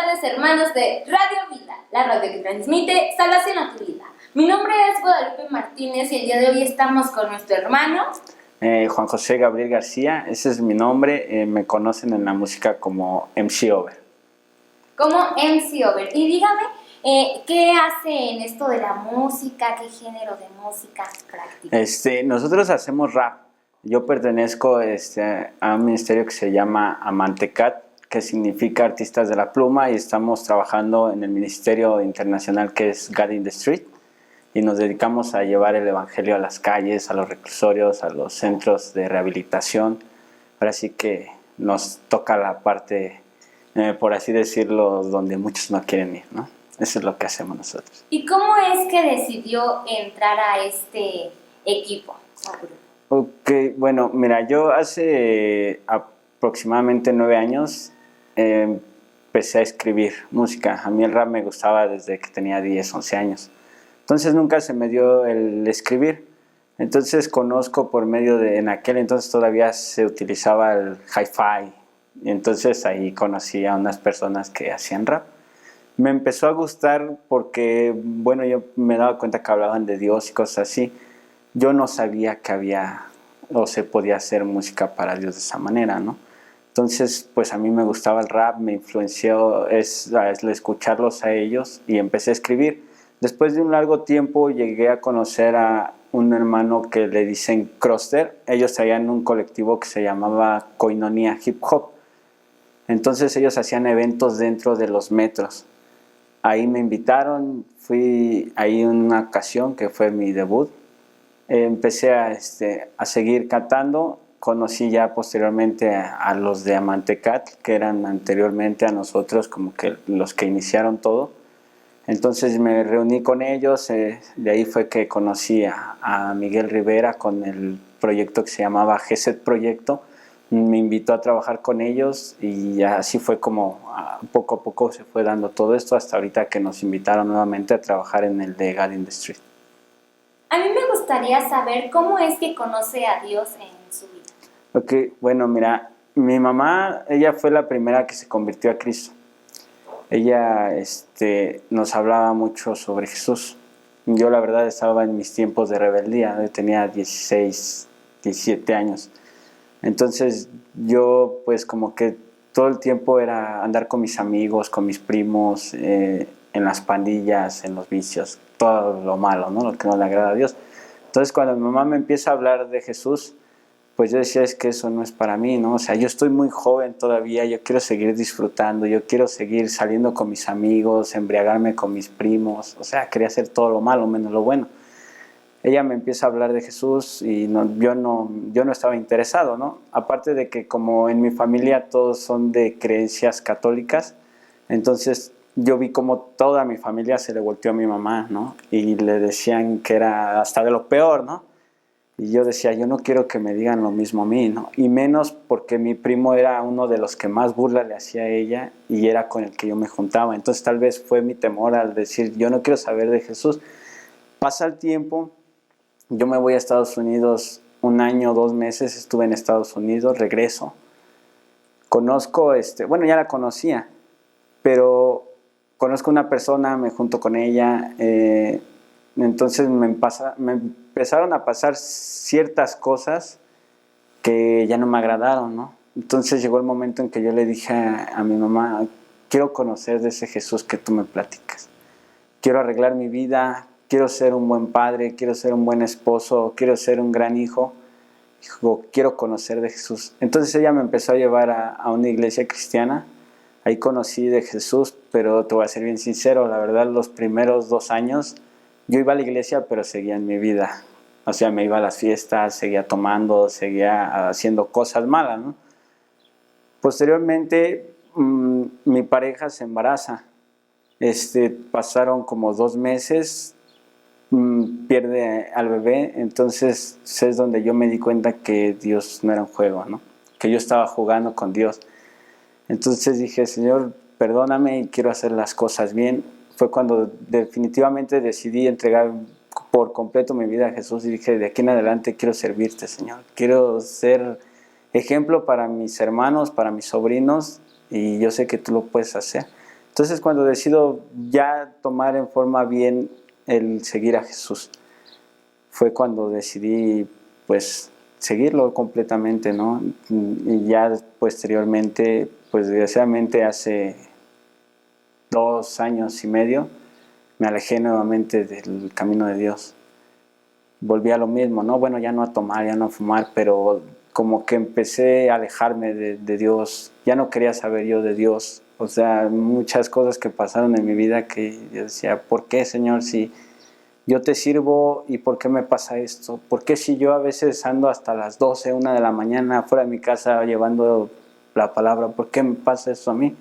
tardes, hermanos de Radio Vida, la radio que transmite salvación a tu vida. Mi nombre es Guadalupe Martínez y el día de hoy estamos con nuestro hermano Juan José Gabriel García, ese es mi nombre, me conocen en la música como MC Over. Como MC Over. Y dígame, ¿qué hace en esto de la música? ¿Qué género de música practica? Nosotros hacemos rap. Yo pertenezco a un ministerio que se llama Amantecat, que significa Artistas de la Pluma, y estamos trabajando en el ministerio internacional que es God in the Street, y nos dedicamos a llevar el evangelio a las calles, a los reclusorios, a los centros de rehabilitación. Ahora sí que nos toca la parte, por así decirlo, donde muchos no quieren ir, ¿no? Eso es lo que hacemos nosotros. ¿Y cómo es que decidió entrar a este equipo? Ok, bueno, mira, yo hace aproximadamente 9 años empecé a escribir música. A mí el rap me gustaba desde que tenía 10, 11 años. Entonces nunca se me dio el escribir. Entonces conozco por medio de, en aquel entonces todavía se utilizaba el hi-fi. Y entonces ahí conocí a unas personas que hacían rap. Me empezó a gustar porque, bueno, yo me daba cuenta que hablaban de Dios y cosas así. Yo no sabía que había o se podía hacer música para Dios de esa manera, ¿no? Entonces, pues a mí me gustaba el rap, me influenció es escucharlos a ellos y empecé a escribir. Después de un largo tiempo llegué a conocer a un hermano que le dicen Croster. Ellos traían un colectivo que se llamaba Koinonia Hip Hop. Entonces ellos hacían eventos dentro de los metros. Ahí me invitaron, fui ahí una ocasión que fue mi debut. Empecé a seguir cantando, conocí ya posteriormente a los de Amantecat, que eran anteriormente a nosotros como que los que iniciaron todo. Entonces me reuní con ellos, de ahí fue que conocí a Miguel Rivera con el proyecto que se llamaba GESET Proyecto. Me invitó a trabajar con ellos y así fue como poco a poco se fue dando todo esto hasta ahorita que nos invitaron nuevamente a trabajar en el de God in the Street. A mí me gustaría saber cómo es que conoce a Dios en su vida. Ok, bueno, mira, mi mamá, ella fue la primera que se convirtió a Cristo. Ella nos hablaba mucho sobre Jesús. Yo la verdad estaba en mis tiempos de rebeldía, yo tenía 16, 17 años. Entonces yo pues como que todo el tiempo era andar con mis amigos, con mis primos, en las pandillas, en los vicios, todo lo malo, ¿no? Lo que no le agrada a Dios. Entonces cuando mi mamá me empieza a hablar de Jesús, pues yo decía, es que eso no es para mí, ¿no? O sea, yo estoy muy joven todavía, yo quiero seguir disfrutando, yo quiero seguir saliendo con mis amigos, embriagarme con mis primos, o sea, quería hacer todo lo malo menos lo bueno. Ella me empieza a hablar de Jesús y yo no estaba interesado, ¿no? Aparte de que como en mi familia todos son de creencias católicas, entonces yo vi como toda mi familia se le volteó a mi mamá, ¿no? Y le decían que era hasta de lo peor, ¿no? Y yo decía, yo no quiero que me digan lo mismo a mí, ¿no? Y menos porque mi primo era uno de los que más burla le hacía a ella y era con el que yo me juntaba. Entonces tal vez fue mi temor al decir, yo no quiero saber de Jesús. Pasa el tiempo, yo me voy a Estados Unidos 1 año, 2 meses, estuve en Estados Unidos, regreso. Conozco, bueno, ya la conocía, pero conozco una persona, me junto con ella, entonces me empezaron a pasar ciertas cosas que ya no me agradaron, ¿no? Entonces llegó el momento en que yo le dije a mi mamá, quiero conocer de ese Jesús que tú me platicas. Quiero arreglar mi vida, quiero ser un buen padre, quiero ser un buen esposo, quiero ser un gran hijo. Dijo, quiero conocer de Jesús. Entonces ella me empezó a llevar a una iglesia cristiana. Ahí conocí de Jesús, pero te voy a ser bien sincero, la verdad los primeros 2 años yo iba a la iglesia, pero seguía en mi vida. O sea, me iba a las fiestas, seguía tomando, seguía haciendo cosas malas, ¿no? Posteriormente, mi pareja se embaraza. Pasaron como 2 meses, pierde al bebé, entonces es donde yo me di cuenta que Dios no era un juego, ¿no? Que yo estaba jugando con Dios. Entonces dije, Señor, perdóname y quiero hacer las cosas bien. Fue cuando definitivamente decidí entregar por completo mi vida a Jesús y dije, de aquí en adelante quiero servirte, Señor. Quiero ser ejemplo para mis hermanos, para mis sobrinos y yo sé que tú lo puedes hacer. Entonces cuando decido ya tomar en forma bien el seguir a Jesús, fue cuando decidí pues seguirlo completamente, ¿no? Y ya posteriormente, pues desgraciadamente hace 2 años y medio, me alejé nuevamente del camino de Dios. Volví a lo mismo, ¿no? Bueno, ya no a tomar, ya no a fumar, pero como que empecé a alejarme de Dios. Ya no quería saber yo de Dios. O sea, muchas cosas que pasaron en mi vida que yo decía, ¿por qué, Señor, si yo te sirvo y por qué me pasa esto? ¿Por qué si yo a veces ando hasta las 12, 1 de la mañana fuera de mi casa llevando la palabra? ¿Por qué me pasa esto a mí?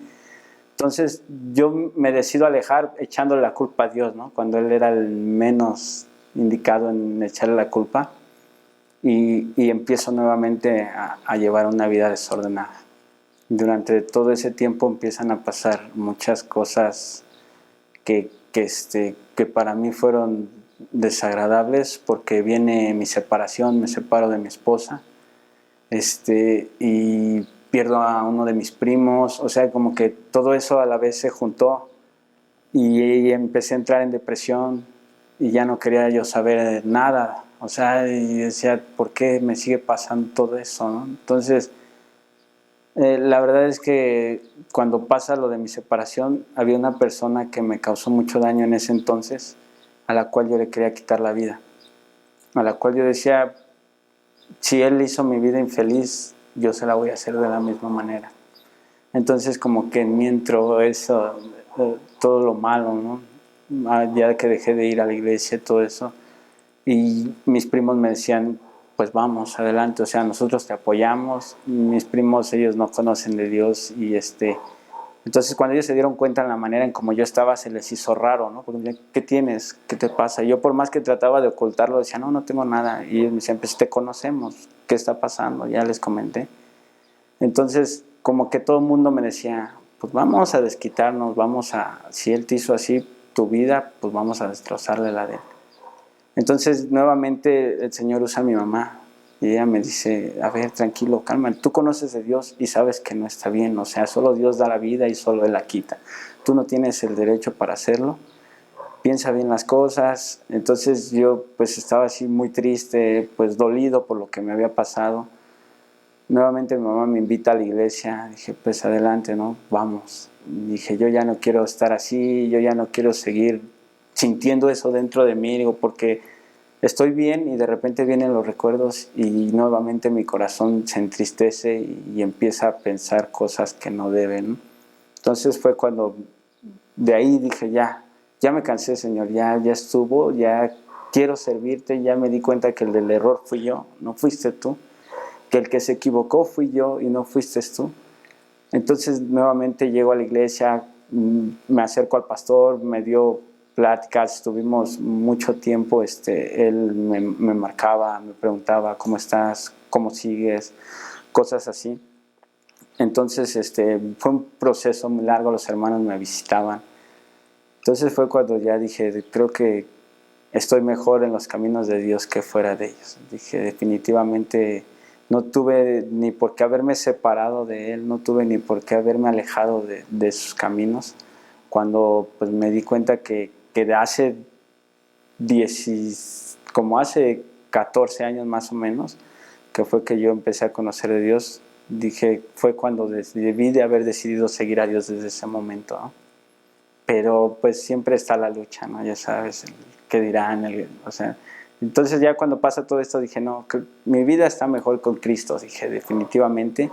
Entonces yo me decido alejar echándole la culpa a Dios, ¿no? Cuando Él era el menos indicado en echarle la culpa, y empiezo nuevamente a llevar una vida desordenada. Durante todo ese tiempo empiezan a pasar muchas cosas que para mí fueron desagradables, porque viene mi separación, me separo de mi esposa, y pierdo a uno de mis primos. O sea, como que todo eso a la vez se juntó y empecé a entrar en depresión y ya no quería yo saber nada. O sea, y decía, ¿por qué me sigue pasando todo eso, no? Entonces, la verdad es que cuando pasa lo de mi separación, había una persona que me causó mucho daño en ese entonces, a la cual yo le quería quitar la vida, a la cual yo decía, si él hizo mi vida infeliz, yo se la voy a hacer de la misma manera. Entonces como que en mí entró eso, todo lo malo, ¿no? Ya que dejé de ir a la iglesia, todo eso, y mis primos me decían, pues vamos, adelante, o sea, nosotros te apoyamos. Mis primos, ellos no conocen de Dios, y entonces cuando ellos se dieron cuenta de la manera en como yo estaba, se les hizo raro, ¿no? Porque me decían, ¿qué tienes? ¿Qué te pasa? Y yo, por más que trataba de ocultarlo, decía, no, no tengo nada. Y ellos me decían, pues te conocemos, ¿qué está pasando? Ya les comenté. Entonces, como que todo el mundo me decía, pues vamos a desquitarnos, si él te hizo así tu vida, pues vamos a destrozarle la de él. Entonces, nuevamente el Señor usa a mi mamá y ella me dice, a ver, tranquilo, calma, tú conoces de Dios y sabes que no está bien, o sea, solo Dios da la vida y solo Él la quita. Tú no tienes el derecho para hacerlo, piensa bien las cosas. Entonces yo pues estaba así muy triste, pues dolido por lo que me había pasado. Nuevamente mi mamá me invita a la iglesia, dije, pues adelante, ¿no? Vamos. Dije, yo ya no quiero estar así, yo ya no quiero seguir sintiendo eso dentro de mí, digo, porque estoy bien y de repente vienen los recuerdos y nuevamente mi corazón se entristece y empieza a pensar cosas que no deben. Entonces fue cuando de ahí dije, ya me cansé, Señor, ya estuvo, ya quiero servirte, ya me di cuenta que el del error fui yo, no fuiste tú, que el que se equivocó fui yo y no fuiste tú. Entonces nuevamente llego a la iglesia, me acerco al pastor, me dio pláticas, estuvimos mucho tiempo, él me marcaba, me preguntaba, ¿cómo estás? ¿Cómo sigues? Cosas así. Entonces fue un proceso muy largo, los hermanos me visitaban. Entonces fue cuando ya dije, creo que estoy mejor en los caminos de Dios que fuera de ellos. Dije, definitivamente no tuve ni por qué haberme separado de Él, no tuve ni por qué haberme alejado de sus caminos, cuando pues me di cuenta que de hace 14 años más o menos, que fue que yo empecé a conocer de Dios, dije, fue cuando debí de haber decidido seguir a Dios desde ese momento, ¿no? Pero pues siempre está la lucha, ¿no? Ya sabes, qué dirán, o sea, entonces ya cuando pasa todo esto dije, no, que mi vida está mejor con Cristo, dije, definitivamente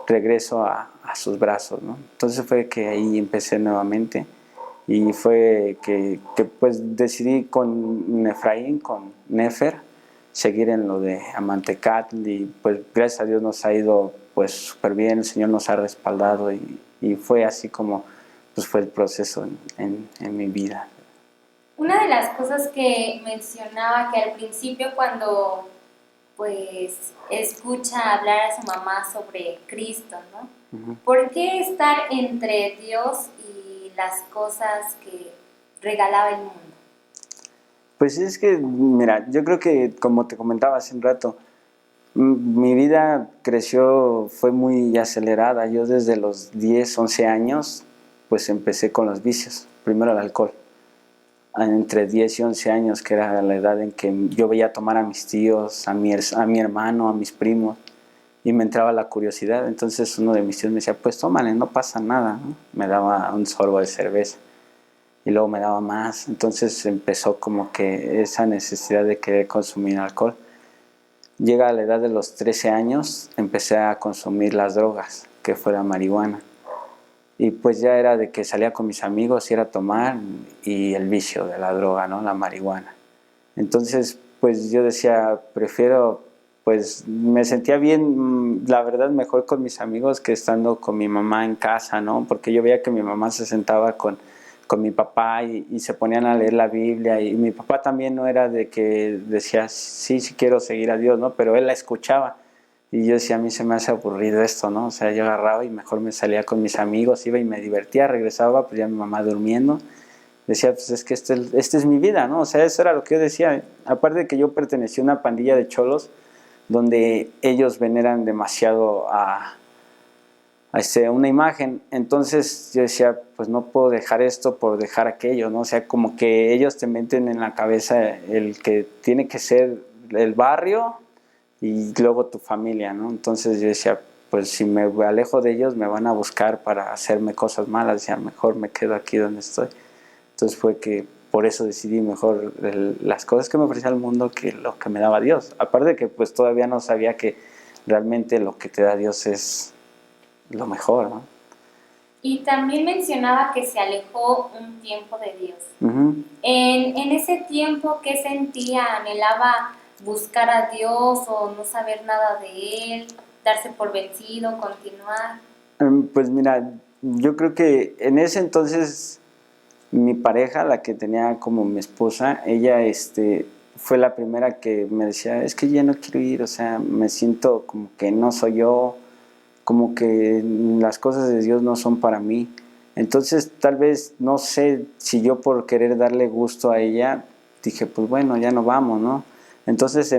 regreso a sus brazos, ¿no? Entonces fue que ahí empecé nuevamente y fue que pues decidí con Efraín, con Nefer, seguir en lo de Amantecat, y pues gracias a Dios nos ha ido pues súper bien, el Señor nos ha respaldado y fue así como pues fue el proceso en mi vida. Una de las cosas que mencionaba que al principio cuando pues escucha hablar a su mamá sobre Cristo, ¿no? Uh-huh. ¿Por qué estar entre Dios y las cosas que regalaba el mundo? Pues es que, mira, yo creo que como te comentaba hace un rato, mi vida creció, fue muy acelerada. Yo desde los 10, 11 años pues empecé con los vicios, primero el alcohol, entre 10 y 11 años, que era la edad en que yo veía tomar a mis tíos, a mi hermano, a mis primos, y me entraba la curiosidad. Entonces uno de mis tíos me decía, pues tómale, no pasa nada, ¿no? Me daba un sorbo de cerveza y luego me daba más. Entonces empezó como que esa necesidad de querer consumir alcohol. Llega a la edad de los 13 años, empecé a consumir las drogas, que fue la marihuana. Y pues ya era de que salía con mis amigos, ir a tomar, y el vicio de la droga, ¿no? La marihuana. Entonces, pues yo decía, prefiero, pues me sentía bien, la verdad, mejor con mis amigos que estando con mi mamá en casa, ¿no? Porque yo veía que mi mamá se sentaba con mi papá y se ponían a leer la Biblia, y mi papá también no era de que decía, sí, sí quiero seguir a Dios, ¿no? Pero él la escuchaba. Y yo decía, a mí se me hace aburrido esto, ¿no? O sea, yo agarraba y mejor me salía con mis amigos, iba y me divertía, regresaba, pues ya mi mamá durmiendo. Decía, pues es que esta es mi vida, ¿no? O sea, eso era lo que yo decía. Aparte de que yo pertenecía a una pandilla de cholos donde ellos veneran demasiado a una imagen. Entonces yo decía, pues no puedo dejar esto por dejar aquello, ¿no? O sea, como que ellos te meten en la cabeza el que tiene que ser el barrio y luego tu familia, ¿no? Entonces yo decía, pues si me alejo de ellos me van a buscar para hacerme cosas malas, ya mejor me quedo aquí donde estoy. Entonces fue que por eso decidí mejor las cosas que me ofrecía el mundo que lo que me daba Dios. Aparte de que pues todavía no sabía que realmente lo que te da Dios es lo mejor, ¿no? Y también mencionaba que se alejó un tiempo de Dios. Uh-huh. En ese tiempo, ¿qué sentía? ¿Anhelaba buscar a Dios o no saber nada de Él, darse por vencido, continuar? Pues mira, yo creo que en ese entonces mi pareja, la que tenía como mi esposa, ella fue la primera que me decía, es que ya no quiero ir, o sea, me siento como que no soy yo, como que las cosas de Dios no son para mí. Entonces tal vez, no sé si yo por querer darle gusto a ella, dije, pues bueno, ya no vamos, ¿no? Entonces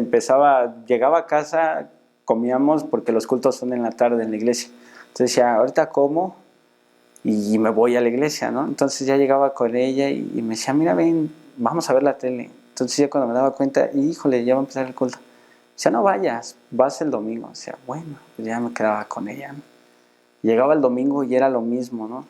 llegaba a casa, comíamos, porque los cultos son en la tarde en la iglesia. Entonces decía, ahorita como y me voy a la iglesia, ¿no? Entonces ya llegaba con ella y me decía, mira, ven, vamos a ver la tele. Entonces ya cuando me daba cuenta, híjole, ya va a empezar el culto. O sea, no vayas, vas el domingo. O sea, bueno, pues ya me quedaba con ella, ¿no? Llegaba el domingo y era lo mismo, ¿no?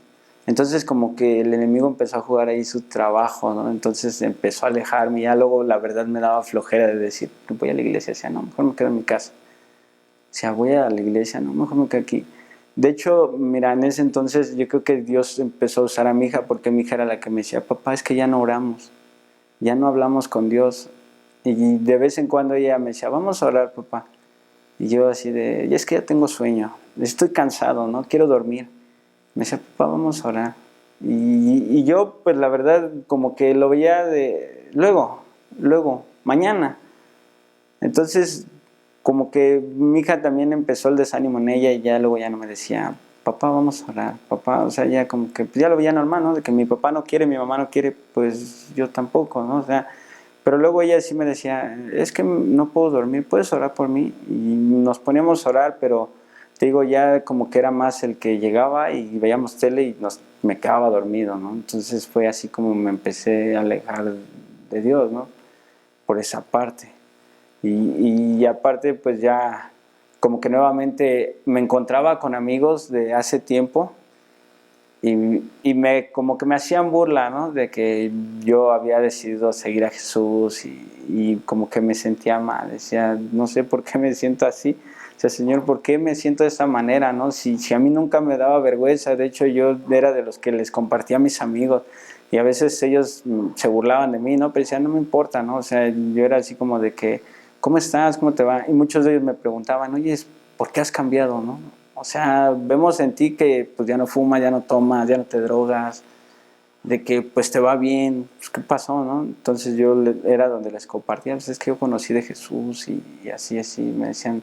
Entonces como que el enemigo empezó a jugar ahí su trabajo, ¿no? Entonces empezó a alejarme y ya luego la verdad me daba flojera de decir, voy a la iglesia. O sea, no, mejor me quedo en mi casa. O sea, voy a la iglesia, no, mejor me quedo aquí. De hecho, mira, en ese entonces yo creo que Dios empezó a usar a mi hija, porque mi hija era la que me decía, papá, es que ya no oramos, ya no hablamos con Dios. Y de vez en cuando ella me decía, vamos a orar, papá. Y yo así de, es que ya tengo sueño, estoy cansado, ¿no? Quiero dormir. Me decía, papá, vamos a orar. Y yo, pues la verdad, como que lo veía de, luego, mañana. Entonces, como que mi hija también empezó el desánimo en ella y ya luego ya no me decía, papá, vamos a orar, papá, o sea, ya como que pues ya lo veía normal, ¿no? De que mi papá no quiere, mi mamá no quiere, pues yo tampoco, ¿no? O sea, pero luego ella sí me decía, es que no puedo dormir, ¿puedes orar por mí? Y nos poníamos a orar, pero te digo, ya como que era más el que llegaba y veíamos tele y me quedaba dormido, ¿no? Entonces fue así como me empecé a alejar de Dios, ¿no? Por esa parte. Y aparte, pues ya como que nuevamente me encontraba con amigos de hace tiempo y como que me hacían burla, ¿no? De que yo había decidido seguir a Jesús y como que me sentía mal. Decía, no sé por qué me siento así. O sea, Señor, ¿por qué me siento de esa manera, no? Si a mí nunca me daba vergüenza. De hecho, yo era de los que les compartía a mis amigos y a veces ellos se burlaban de mí, ¿no? Pero decían, no me importa, ¿no? O sea, yo era así como de que, ¿cómo estás? ¿Cómo te va? Y muchos de ellos me preguntaban, oye, ¿por qué has cambiado, no? O sea, vemos en ti que pues ya no fumas, ya no tomas, ya no te drogas, de que pues te va bien, pues ¿qué pasó, no? Entonces yo era donde les compartía, pues es que yo conocí de Jesús y así, me decían,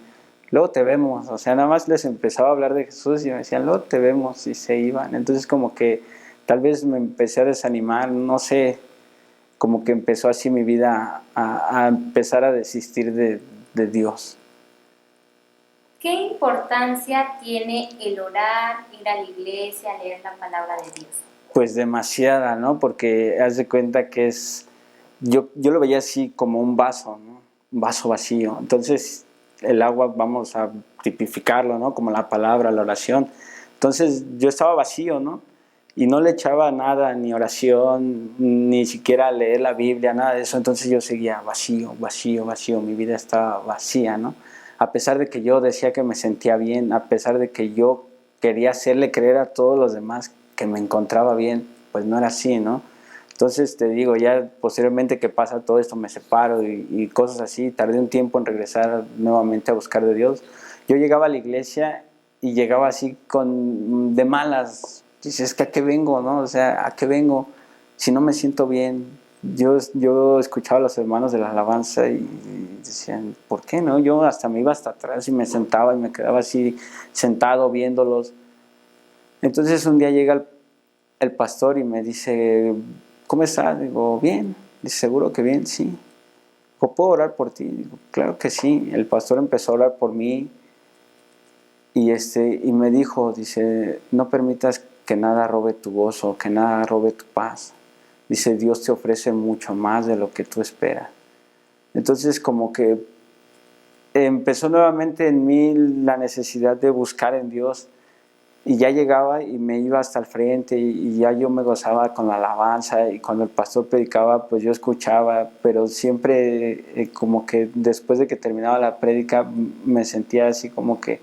luego te vemos, o sea, nada más les empezaba a hablar de Jesús y me decían, luego te vemos, y se iban. Entonces como que tal vez me empecé a desanimar, no sé, como que empezó así mi vida a empezar a desistir de Dios. ¿qué importancia tiene el orar, ir a la iglesia, leer la palabra de Dios? Pues demasiada, ¿no? Porque haz de cuenta que yo lo veía así como un vaso, ¿no? Un vaso vacío. Entonces el agua, vamos a tipificarlo, ¿no? Como la palabra, la oración. Entonces yo estaba vacío, ¿no? Y no le echaba nada, ni oración, ni siquiera leer la Biblia, nada de eso. Entonces yo seguía vacío, vacío, vacío. Mi vida estaba vacía, ¿no? A pesar de que yo decía que me sentía bien, a pesar de que yo quería hacerle creer a todos los demás que me encontraba bien, pues no era así, ¿no? Entonces te digo, ya posteriormente que pasa todo esto, me separo y cosas así, tardé un tiempo en regresar nuevamente a buscar de Dios. Yo llegaba a la iglesia y llegaba así de malas, dices, ¿a qué vengo, no? O sea, ¿a qué vengo si no me siento bien? Yo escuchaba a los hermanos de la alabanza y decían, ¿por qué no? Yo hasta me iba hasta atrás y me sentaba y me quedaba así sentado viéndolos. Entonces un día llega el pastor y me dice, ¿cómo estás? Digo, bien. Dice, ¿seguro que bien? Sí. Digo, ¿puedo orar por ti? Digo, claro que sí. El pastor empezó a orar por mí y me dijo, dice, no permitas que nada robe tu gozo, que nada robe tu paz. Dice, Dios te ofrece mucho más de lo que tú esperas. Entonces como que empezó nuevamente en mí la necesidad de buscar en Dios. Y ya llegaba y me iba hasta el frente y ya yo me gozaba con la alabanza y cuando el pastor predicaba pues yo escuchaba, pero siempre como que después de que terminaba la prédica me sentía así como que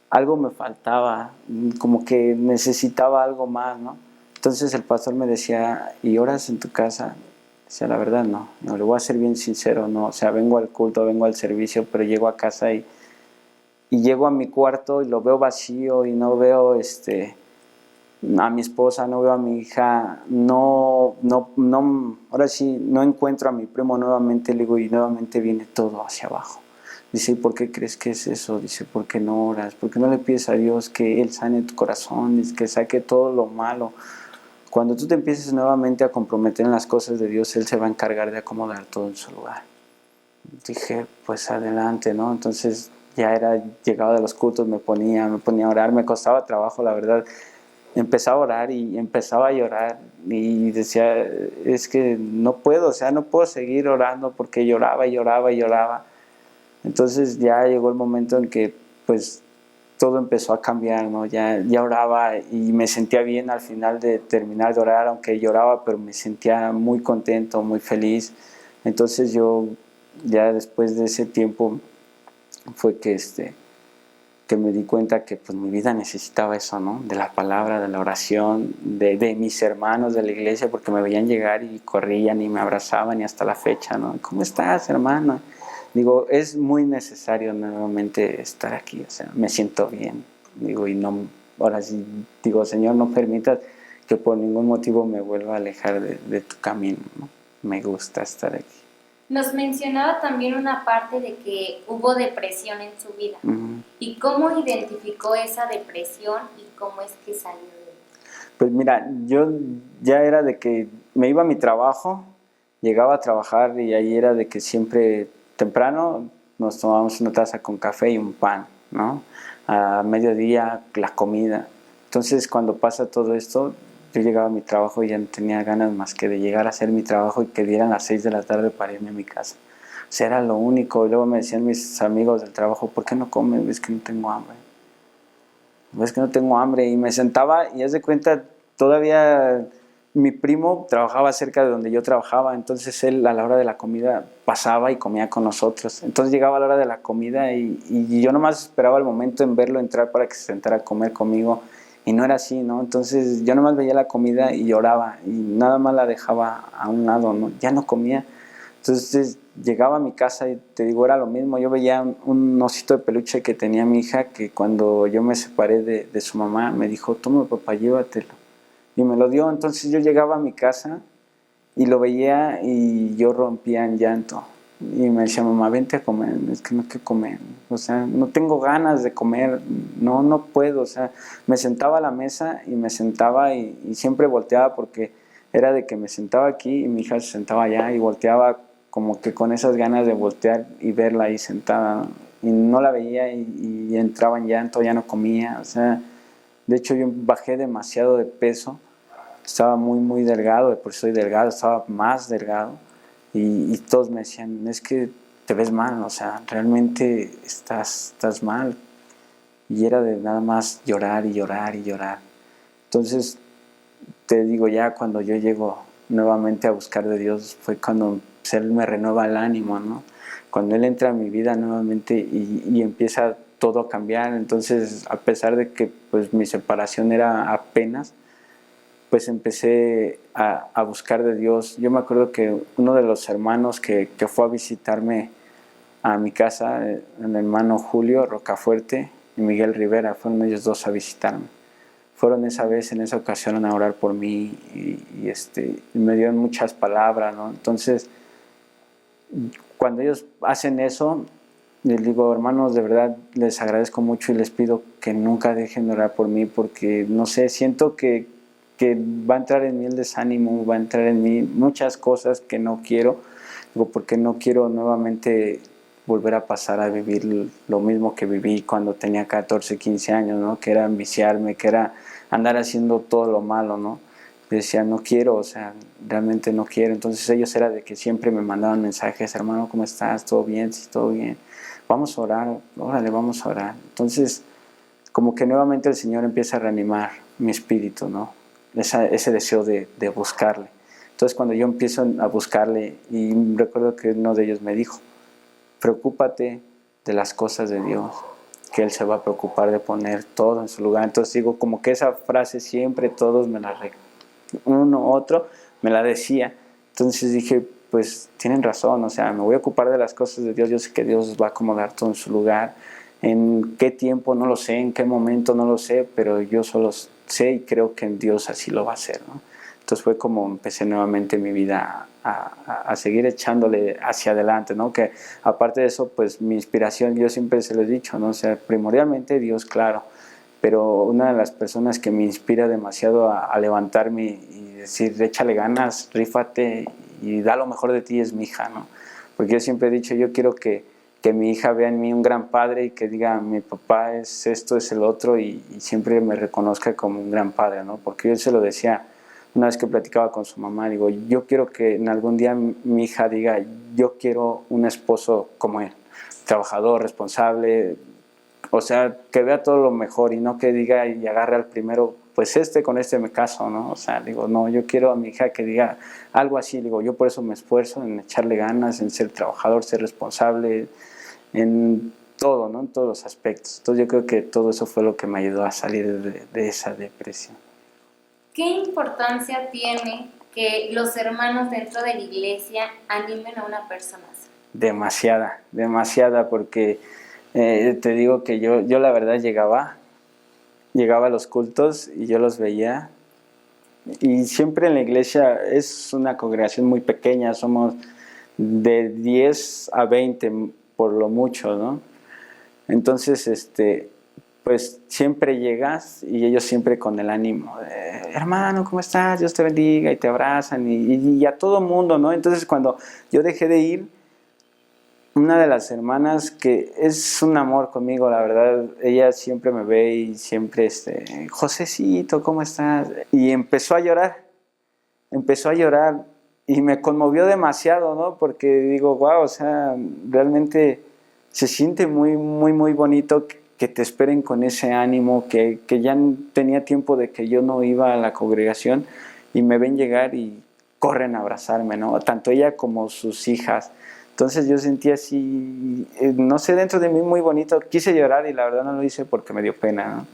algo me faltaba, como que necesitaba algo más, ¿no? Entonces el pastor me decía, ¿y oras en tu casa? Decía, la verdad no, le voy a ser bien sincero, no, o sea, vengo al culto, vengo al servicio, pero llego a casa y llego a mi cuarto y lo veo vacío y no veo a mi esposa, no veo a mi hija, ahora sí, no encuentro a mi primo nuevamente, le digo, y nuevamente viene todo hacia abajo. Dice, ¿y por qué crees que es eso? Dice, ¿por qué no oras? ¿Por qué no le pides a Dios que Él sane tu corazón, que saque todo lo malo? Cuando tú te empieces nuevamente a comprometer en las cosas de Dios, Él se va a encargar de acomodar todo en su lugar. Dije, pues adelante, ¿no? Entonces ya llegaba de los cultos, me ponía a orar, me costaba trabajo, la verdad. Empezaba a orar y empezaba a llorar y decía, es que no puedo, o sea, no puedo seguir orando porque lloraba y lloraba y lloraba. Entonces ya llegó el momento en que pues todo empezó a cambiar, ¿no? Ya oraba y me sentía bien al final de terminar de orar, aunque lloraba, pero me sentía muy contento, muy feliz. Entonces yo ya después de ese tiempo fue que me di cuenta que pues mi vida necesitaba eso, ¿no? De la palabra, de la oración, de mis hermanos de la iglesia, porque me veían llegar y corrían y me abrazaban y hasta la fecha, ¿no? ¿Cómo estás, hermano? Digo, es muy necesario nuevamente estar aquí, o sea, me siento bien, digo, y no, ahora sí, digo, Señor, no permitas que por ningún motivo me vuelva a alejar de tu camino, ¿no? Me gusta estar aquí. Nos mencionaba también una parte de que hubo depresión en su vida. ¿Y cómo identificó esa depresión y cómo es que salió de ella? Pues mira, yo ya era de que me iba a mi trabajo, llegaba a trabajar y ahí era de que siempre temprano nos tomábamos una taza con café y un pan, ¿no? A mediodía la comida. Entonces cuando pasa todo esto, yo llegaba a mi trabajo y ya no tenía ganas más que de llegar a hacer mi trabajo y que dieran las 6 de la tarde para irme a mi casa. O sea, era lo único. Y luego me decían mis amigos del trabajo, ¿por qué no comes? Es que no tengo hambre. Es que no tengo hambre. Y me sentaba y haz de cuenta, todavía mi primo trabajaba cerca de donde yo trabajaba, entonces él a la hora de la comida pasaba y comía con nosotros. Entonces llegaba a la hora de la comida y yo nomás esperaba el momento en verlo entrar para que se sentara a comer conmigo. Y no era así, ¿no? Entonces yo nomás veía la comida y lloraba y nada más la dejaba a un lado, ¿no? Ya no comía. Entonces llegaba a mi casa y te digo, era lo mismo. Yo veía un osito de peluche que tenía mi hija que cuando yo me separé de su mamá me dijo, toma papá, llévatelo. Y me lo dio. Entonces yo llegaba a mi casa y lo veía y yo rompía en llanto. Y me decía, mamá, vente a comer. Es que no quiero comer. O sea, no tengo ganas de comer. No puedo. O sea, me sentaba a la mesa y me sentaba y siempre volteaba porque era de que me sentaba aquí y mi hija se sentaba allá y volteaba como que con esas ganas de voltear y verla ahí sentada. y no la veía y entraba en llanto, ya no comía, o sea, de hecho yo bajé demasiado de peso, estaba muy, muy delgado, de por eso soy delgado, estaba más delgado, y todos me decían, es que te ves mal, o sea, realmente estás mal, y era de nada más llorar y llorar y llorar. Entonces, te digo, ya cuando yo llego nuevamente a buscar de Dios, fue cuando Él me renueva el ánimo, ¿no? Cuando Él entra a mi vida nuevamente y empieza todo a cambiar. Entonces, a pesar de que pues mi separación era apenas, pues empecé a buscar de Dios. Yo me acuerdo que uno de los hermanos que fue a visitarme a mi casa, el hermano Julio Rocafuerte y Miguel Rivera, fueron ellos dos a visitarme. Fueron esa vez, en esa ocasión, a orar por mí y me dieron muchas palabras, ¿no? Entonces, cuando ellos hacen eso, les digo, hermanos, de verdad les agradezco mucho y les pido que nunca dejen de orar por mí, porque, no sé, siento que va a entrar en mí el desánimo, va a entrar en mí muchas cosas que no quiero, digo, porque no quiero nuevamente volver a pasar a vivir lo mismo que viví cuando tenía 14, 15 años, ¿no? Que era enviciarme, que era andar haciendo todo lo malo, ¿no? Decía, no quiero, o sea, realmente no quiero. Entonces ellos era de que siempre me mandaban mensajes, hermano, ¿cómo estás? ¿Todo bien? Sí, todo bien. Vamos a orar, órale, vamos a orar. Entonces, como que nuevamente el Señor empieza a reanimar mi espíritu, ¿no? Ese deseo de buscarle. Entonces cuando yo empiezo a buscarle, y recuerdo que uno de ellos me dijo, preocúpate de las cosas de Dios, que Él se va a preocupar de poner todo en su lugar. Entonces digo, como que esa frase siempre todos me la uno, otro, me la decía. Entonces dije, pues tienen razón, o sea, me voy a ocupar de las cosas de Dios, yo sé que Dios va a acomodar todo en su lugar. En qué tiempo no lo sé, en qué momento no lo sé, pero yo solo sé y creo que en Dios así lo va a hacer, ¿no? Entonces fue como empecé nuevamente mi vida a seguir echándole hacia adelante, ¿no? Que aparte de eso, pues mi inspiración, yo siempre se lo he dicho, ¿no? O sea, primordialmente Dios, claro, pero una de las personas que me inspira demasiado a levantarme y decir, échale ganas, rífate y da lo mejor de ti es mi hija, ¿no? Porque yo siempre he dicho, yo quiero que mi hija vea en mí un gran padre y que diga, mi papá es esto, es el otro, y siempre me reconozca como un gran padre, ¿no? Porque yo se lo decía una vez que platicaba con su mamá, digo, yo quiero que en algún día mi hija diga, yo quiero un esposo como él, trabajador, responsable, o sea, que vea todo lo mejor y no que diga y agarre al primero, pues con este me caso, ¿no? O sea, digo, no, yo quiero a mi hija que diga algo así, digo, yo por eso me esfuerzo en echarle ganas, en ser trabajador, ser responsable, en todo, ¿no? En todos los aspectos. Entonces yo creo que todo eso fue lo que me ayudó a salir de esa depresión. ¿Qué importancia tiene que los hermanos dentro de la iglesia animen a una persona así? Demasiada, demasiada, porque te digo que yo la verdad llegaba a los cultos y yo los veía, y siempre en la iglesia es una congregación muy pequeña, somos de 10 a 20 por lo mucho, ¿no? Entonces, pues siempre llegas y ellos siempre con el ánimo, hermano, ¿cómo estás? Dios te bendiga, y te abrazan y a todo mundo, ¿no? Entonces cuando yo dejé de ir, una de las hermanas que es un amor conmigo, la verdad, ella siempre me ve y siempre, Josecito, ¿cómo estás? Y empezó a llorar y me conmovió demasiado, ¿no? Porque digo, wow, o sea, realmente se siente muy, muy, muy bonito que te esperen con ese ánimo, que ya tenía tiempo de que yo no iba a la congregación y me ven llegar y corren a abrazarme, ¿no? Tanto ella como sus hijas. Entonces yo sentí así, no sé, dentro de mí muy bonito. Quise llorar y la verdad no lo hice porque me dio pena, ¿no?